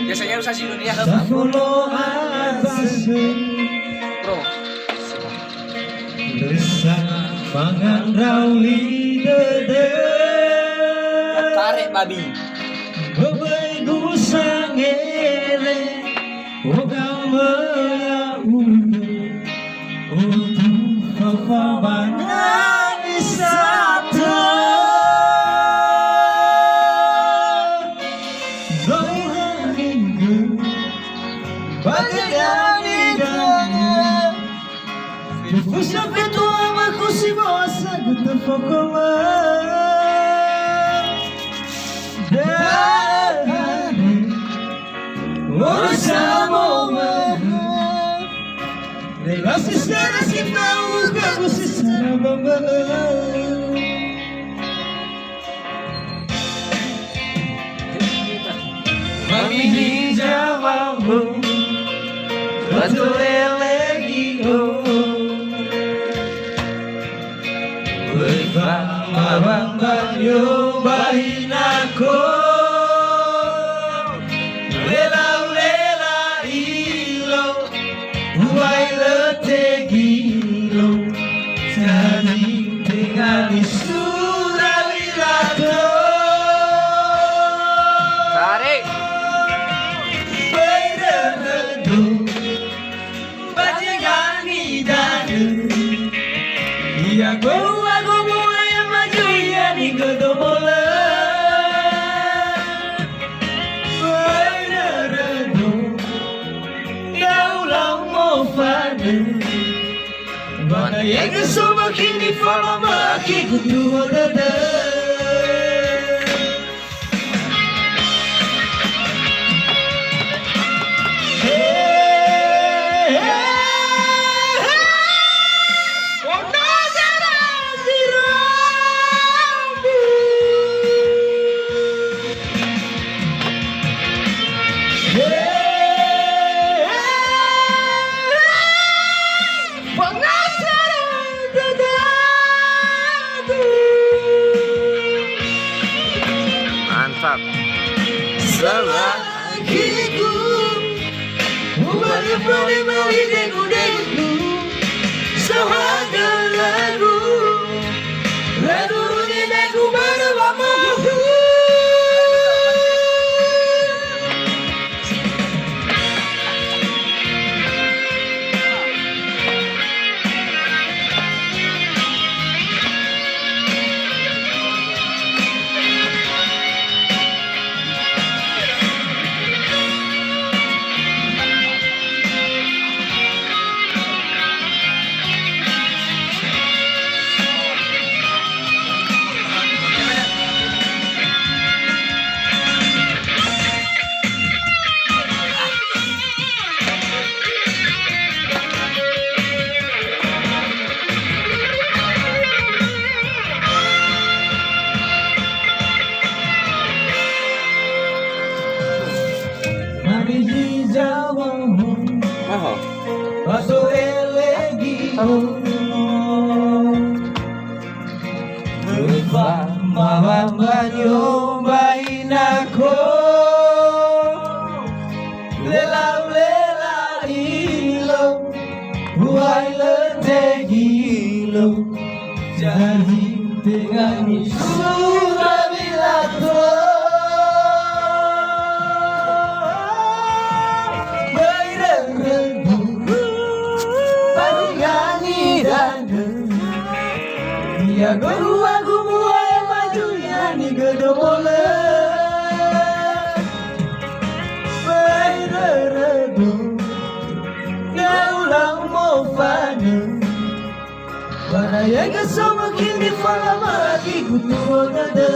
Biasanya usah si dunia ke bro. Pangan rauli dede tarik babi. Bebai gusang ele Ogam maya undu Untuk kepabangan satu Zoihan minggu Bagaikan idangnya Difusya fitu amaku si bosa Gutu fokoma Lela secara kita kamu secara bamba Mami di Jawamu Batu lelegi Bersama bamba nyobain aku Tarik. Mana yang semakin difalam lagi kutu dada. Mantap. Selakiku Ubahnya beli dengu-dengu Seharga lagu Lagu ini aku bersamamu Biji jawamu Batu elegi Lupa mama nyobain aku Lela ilo Buai letegi lo Jadi dengan surah bilato Ya guru aku mulai majunya ni gedole Beredu Gaulang mau fana Wana yang semakin di falam lagi kutu dada